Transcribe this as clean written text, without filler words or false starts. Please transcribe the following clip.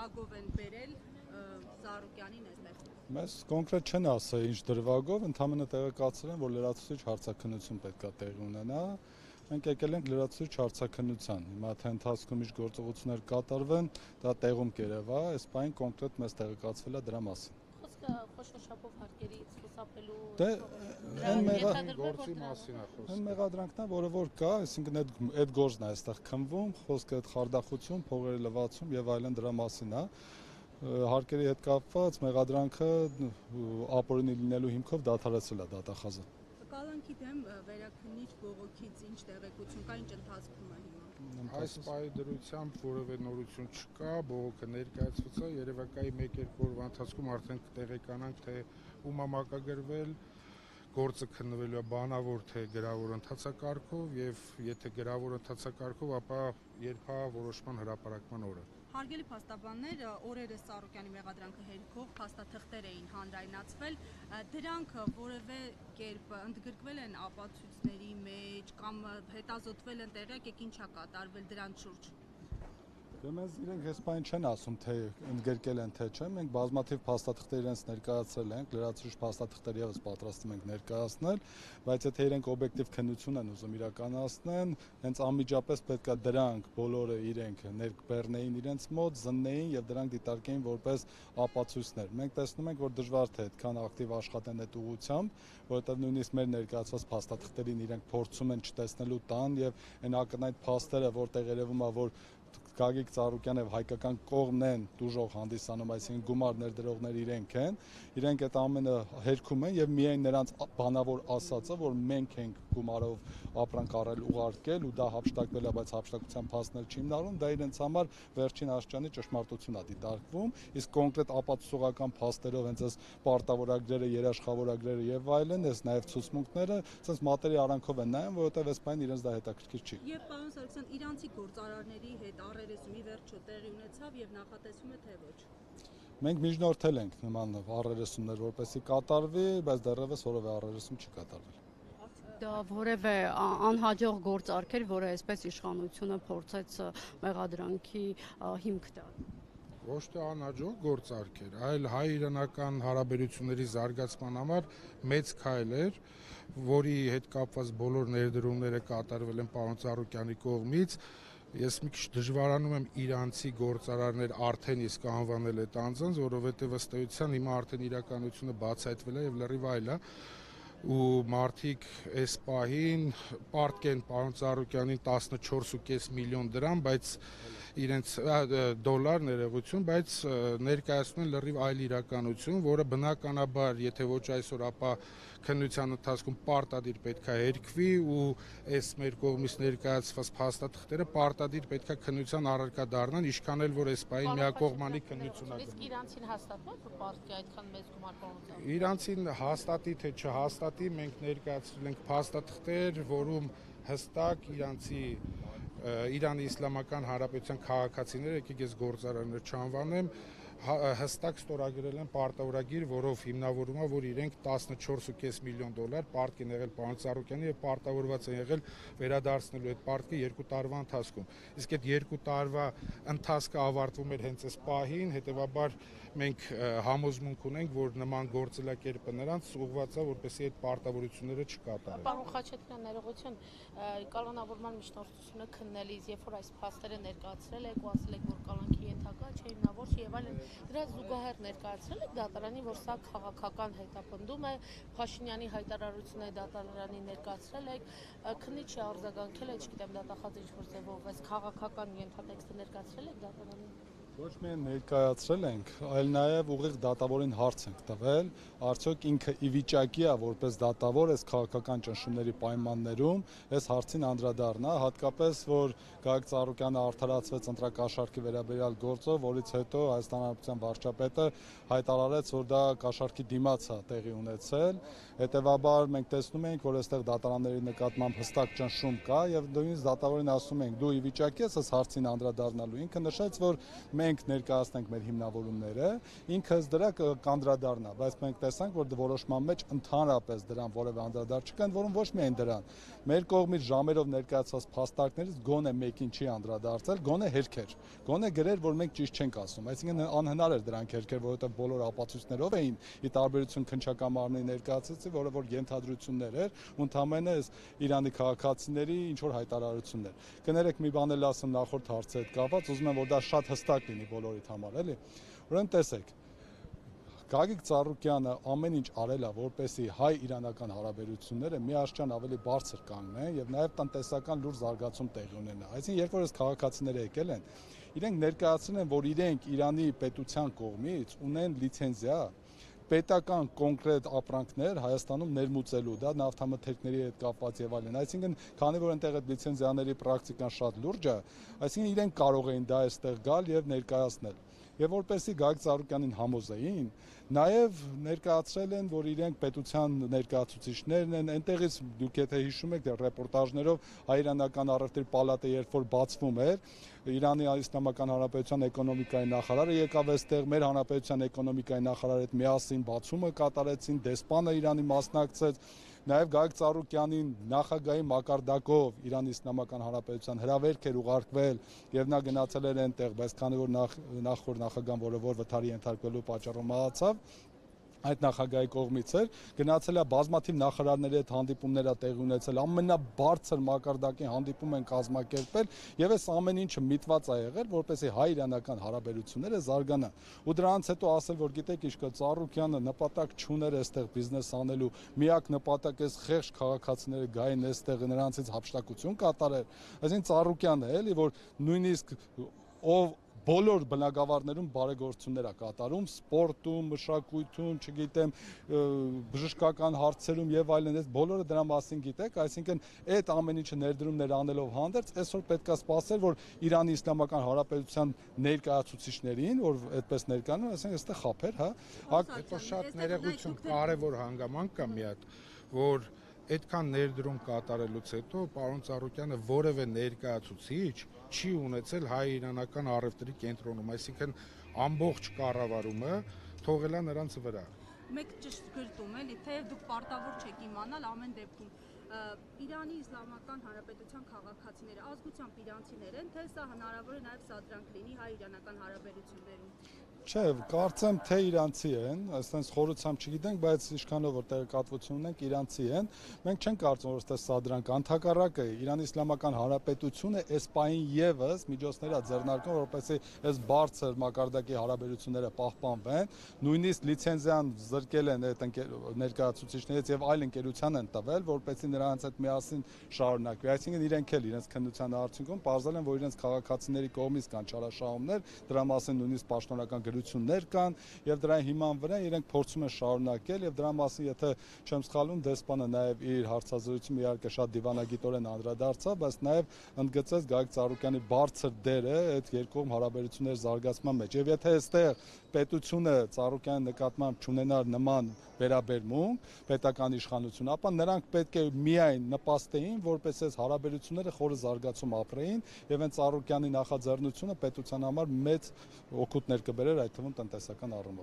դրվագով են բերել Ծառուկյանին այստեղ։ Մեզ կոնկրետ չեն ասել ինչ դրվագով, ընդհանրապես տեղեկացրել են, որ լրացուցիչ հարցաքննություն պետք է տեղի ունենա։ Մենք եկել ենք լրացուցիչ հարցաքննության։ Հիմա թե ընթացքում ինչ գործողություններ կատարվեն, դա տեղում կերևա, այս բանը կոնկրետ մեզ տեղեկացվել է դրա մասին։ Խոշոր շապով հարկերից խուսափելու գործի մասին է խոսքը։ Այն մեղադրանքն է, որը որ կա, այսինքն այդ գործն է այստեղ քննվում, խոսքը այդ խարդախություն, փողերի լվացում եւ այլն դրա մասին է։ Հարկերի հետ կապված մեղադրանքը ապօրինի լինելու հիմքով դադարեցել է դատախազը։ Կալանքի դեմ վերաքննիչ բողոքից ինչ տեղեկություն կա, ինչ ընթացքում է հիմա։ Այս պահի դրությամբ որևէ նորություն չկա, բողոքը ներկայացված է, երևակայի 1-2 օրվա ընթացքում արդեն կտեղեկանանք, թե ում է մակագրվել, գործը քննվելու է բանավոր թե գրավոր ընթացակարգով եւ եթե գրավոր ընթացակարգով, ապա երբ է որոշման հրապարակման օրը։ Հարգելի փաստաբաններ, օրերս Ծառուկյանի մեղադրանքը հերքող փաստաթղթեր էին հանրայնացվել, դրանք որևէ կերպ ընդգրկվել են ապացույցների մեջ կամ հետազոտվել են տեղյակ եք ինչա կատարվել դրանց շուրջ։ Մեզ իրենք այս բանը չեն ասում, թե ընդգրկել են թե չէ, մենք բազմաթիվ փաստաթղթեր իրենց ներկայացրել ենք, լրացուցիչ փաստաթղթեր եւս պատրաստում ենք ներկայացնել, բայց եթե իրենք օբյեկտիվ քննություն են ուզում իրականացնեն, հենց անմիջապես պետքա դրանք բոլորը իրենք ներբեռնեին իրենց մոտ, զննեին եւ դրանք դիտարկեին որպես ապացույցներ։ Մենք տեսնում ենք, որ դժվար թե այդքան ակտիվ աշխատեն այդ ուղղությամբ, որովհետեւ նույնիսկ մեր ներկայացված փաստաթղթերին իրենք փորձում են չտեսնելու տան եւ այն ակնհայտ փաստերը, որտեղ երևում է, որ Գագիկ Ծառուկյանը եւ հայկական կողմն են դուժող հանդիսանում, այսինքն գումար ներդրողներ իրենք են, իրենք այդ ամենը հերքում են եւ միայն նրանց բանավոր ասածը, որ մենք ենք գումարով ապրանք առել ուղարկել ու դա հափշտակվել է, բայց հափշտակության փաստներ չի հիմնարվում, դա իրենց համար վերջին աստիճանի ճշմարտություն է դիտարկվում, իսկ կոնկրետ ապացուցողական փաստերով հենց այս պարտավորագրերը, երաշխավորագրերը եւ այլն, այս նաեւ ցուցմունքները, ասես մատերի արանքով են նայում, որովհետեւ այս բանը իրենց դա հետաքրքիր չի։ Եվ պարոն Սարգսյան, իրանցի գործարարների հետ առերեսումի վերջո տեղի ունեցավ եւ նախատեսում է թե ոչ։ Մենք միջնորդել ենք նման առերեսումներ, որպեսզի կատարվի, բայց դեռևս որևէ առերեսում չի կատարվել։ Դա որևէ անհաջող գործարք էր, որը այսպես իշխանությունը փորձեց մեղադրանքի հիմք տալ։ Ոչ թե անհաջող գործարք էր, այլ հայ-իրանական հարաբերությունների զարգացման համար մեծ քայլ էր, որի հետ կապված բոլոր ներդրումները կատարվել են պարոն Ծառուկյանի կողմից։ Ես մի քիչ դժվարանում եմ իրանցի գործարարներ արդեն իսկ անվանել այդ անձանց, որովհետև ըստ էության հիմա արդեն իրականությունը բացահայտվել է եւ լրիվ այլ է ու մարդիկ այս պահին պարտք են պարոն Ծառուկյանին 14.5 միլիոն դրամ, բայց իրենց դոլար ներողություն, բայց ներկայացնում են լրիվ այլ իրականություն, որը բնականաբար, եթե ոչ այսօր, ապա քննության ընթացքում պարտադիր պետքա հերքվի ու այս մեր կողմից ներկայացված փաստաթղթերը պարտադիր պետքա քննության առարկա դառնան, ինչքան էլ որ այս պահին միակողմանի քննություն է։ Իսկ իրանցին հաստատվում է, որ պարտքի այդքան մեծ գումար պարոն։ Իրանցին հաստատի թե չհաստատի, մենք ներկայացրել ենք փաստաթղթեր, որում հստակ իրանցի Իրանի Իսլամական Հանրապետության քաղաքացիները, եկեք ես գործարարներ չանվանեմ, հստակ ստորագրել են պարտավորագիր, որով հիմնավորում է, որ իրենք 14.5 միլիոն դոլար պարտք են եղել պարոն Ծառուկյանի եւ պարտավորված են եղել վերադարձնելու այդ պարտքը 2 տարվա ընթացքում։ Իսկ այդ 2 տարվա ընթացքը ավարտվում էր հենց այս պահին, հետեւաբար մենք համոզմունք ունենք, որ նման գործելակերպը նրանց ուղղված է, որպեսզի այդ պարտավորությունները չկատարեն։ Պարոն Խաչատրյան, ներողություն, կանոնավորման միջնորդությունը քննելիս, երբ որ այս փաստերը ներկայացրել եք ու ասել եք, որ կալանքի ենթակա չէ, հիմնավոր չի եւ այլն, դրա զուգահեռ ներկայացրել եք դատարանի, որ սա քաղաքական հետապնդում է, Փաշինյանի հայտարարությունը դատարանի ներկայացրել եք, քննիչը արձագանքել է, չգիտեմ, դատախազը ինչ-որ ձևով, այս քաղաքական ենթատեքստը ներկայացրել եք դատարանին։ Ոչ միայն ներկայացրել ենք, այլ նաև ուղիղ դատավորին հարց ենք տվել, արդյոք ինքը ի վիճակի է որպես դատավոր այս քաղաքական ճնշումների պայմաններում այս հարցին անդրադառնա, հատկապես որ Գագիկ Ծառուկյանը արդարացվեց ընտրակաշառքի վերաբերյալ գործով, որից հետո Հայաստան Հանրապետության վարչապետը հայտարարեց, որ դա կաշառքի դիմաց է տեղի ունեցել, հետևաբար մենք տեսնում ենք, որ այստեղ դատարանների նկատմամբ հստակ ճնշում կա եւ նույնիսկ դատավորին ասում ենք, դու ի վիճակի ես այս հարցին անդրադառնալու, ինքը նշեց, որ մենք մենք ներկայացնենք մեր հիմնավորումները, ինքս դրա կանդրադառնա, բայց մենք տեսանք, որ որոշման մեջ ընդհանրապես դրան որևէ անդրադարձ չկա, որոնք ոչ միայն դրան։ Մեր կողմից ժամերով ներկայացված փաստարկներից գոնե մեկին չի անդրադարձել, գոնե հերքեր, գոնե գրեր, որ մենք ճիշտ չենք ասում, այսինքն անհնար էր դրանք հերքեր, որովհետև բոլոր ապացույցներով էին, ի տարբերություն քննչական մարմնի ներկայացուցի, որը որ ենթադրություններ էր, ու ընդհանրապես Իրանի քաղաքացիների ինչ որ հայտարարություններ։ Կներեք մի բան էլ ասեմ նախորդ հարցի հետ կապված, ուզում եմ որ դա շատ հստակ լինի բոլորիդ համար, էլի։ Ուրեմն տեսեք, Գագիկ Ծառուկյանը ամեն ինչ արել է, որպեսզի հայ-իրանական հարաբերությունները միաշճան ավելի բարձր կանգնեն եւ նաեւ տնտեսական լուրջ զարգացում տեղի ունենա։ Այսինքն, երբ որ այս քաղաքացիները եկել են, իրենք ներկայացրել են, որ իրենք Իրանի պետության կողմից ունեն լիցենզիա պետական կոնկրետ ապրանքներ Հայաստանում ներմուծելու, դա նավթամթերքների հետ կապված եւ այլն։ Այսինքն, քանի որ այնտեղ այդ լիցենզիաների պրակտիկան շատ լուրջ է, այսինքն իրենք կարող էին դա այստեղ գալ եւ ներկայացնել։ Եվ որպեսզի Գագիկ Ծառուկյանին համոզեին, նաև ներկայացրել են, որ իրենք պետության ներկայացուցիչներն են, այնտեղից դուք եթե հիշում եք ռեպորտաժներով հայ-իրանական առևտրի պալատը երբ որ բացվում էր, Իրանի Իսլամական Հանրապետության էկոնոմիկայի նախարարը եկավ այստեղ, մեր հանրապետության էկոնոմիկայի նախարարը հետ միասին բացումը կատարեցին, դեսպանը Իրանի մասնակցեց, նաև Գագիկ Ծառուկյանին նախագահի մակարդակով Իրանի Իսլամական Հանրապետության հրավերք էր ուղարկվել եւ նա գնացել էր այնտեղ, բայց քանի որ նախորդ նախագահան, որը որ վթարի ենթարկվելու պատճառով մահացավ, այդ նախագահի կողմից էր գնացել է բազմաթիվ նախարարների հետ հանդիպումներ է տեղի ունեցել, ամենաբարձր մակարդակի հանդիպում են կազմակերպել եւ այս ամեն ինչը միտված է եղել, որպեսզի հայ-իրանական հարաբերությունները զարգանան։ Ու դրանից հետո ասել, որ գիտեք ինչ կա, Ծառուկյանը նպատակ չուներ այստեղ բիզնես անելու, միակ նպատակ էս խեղճ քաղաքացիները գային այստեղ նրանցից հափշտակություն կատարել։ Այսինքն Ծառուկյանը էլի, որ նույնիսկ ով բոլոր բնակավարներում բարեգործություններ է կատարում, սպորտում, մշակույթում, չգիտեմ, բժշկական հարցերում եւ այլն, այս բոլորը դրա մասին գիտեք, այսինքն այդ ամեն ինչը ներդրումներ անելով հանդերձ, այսօր պետք է սպասել, որ Իրանի Իսլամական Հանրապետության ներկայացուցիչներին, որ այդպես ներկայանում, այսինքն այստեղ խափեր, հա, հետո շատ ներողություն, կարևոր հանգամանք կա մի հատ, որ այդքան ներդրում կատարելուց հետո պարոն Ծառուկյանը որևէ ներկայացուցիչ չի ունեցել հայ-իրանական առևտրի կենտրոնում, այսինքն ամբողջ կառավարումը թողել է նրանց վրա։ Մեկ ճշգրտում էլի, թեև դուք պարտավոր չեք իմանալ ամեն դեպքում Իրանի Իսլամական Հանրապետության քաղաքացիները ազգությամբ իրանցիներ են, թե սա հնարավոր է նաև սադրանք լինի հայ-իրանական հարաբերություններում։ Չէ, կարծեմ թե իրանցի են, այսպես խորությամբ չգիտենք, բայց ինչքանով որ տեղեկատվություն ունենք, իրանցի են։ Մենք չենք կարծում, որ այստեղ սադրանք, ընդհակառակը Իրանի Իսլամական Հանրապետությունը այս պահին եւս միջոցներ է ձեռնարկում, որպեսզի այս բարձր մակարդակի հարաբերությունները պահպանվեն, նույնիսկ լիցենզիան զրկել են այդ ներկայացուցիչներից եւ այլ ընկերության են տվել, որպեսզի նրանց հետ միասին շարունակվի։ Այսինքն իրենք էլ իրենց քննության արդյունքում պարզել են, որ իրենց քաղաքացիների կողմից կան չարաշահումներ, դրա մասին նույնիսկ պաշտոնական գրություններ կան եւ դրա հիման վրա իրենք փորձում են շարունակել եւ դրա մասին եթե չեմ սխալվում դեսպանը նաեւ իր հարցազրույցում իհարկե շատ դիվանագիտորեն անդրադարձավ, բայց նաեւ ընդգծեց Գագիկ Ծառուկյանի բարձր դերը այդ երկկողմ հարաբերությունների զարգացման մեջ եւ եթե այստեղ պետությունը Ծառուկյանի նկատմամբ չունենար նման վերաբերմունք պետական իշխանություն, ապա նրանք պետք է միայն նպաստեին, որպես այս հարաբերությունները խորը զարգացում ապրեին եւ այն Ծառուկյանի նախաձեռնությունը պետության համար մեծ օգուտներ կբերեր այդ թվում տնտեսական առումով։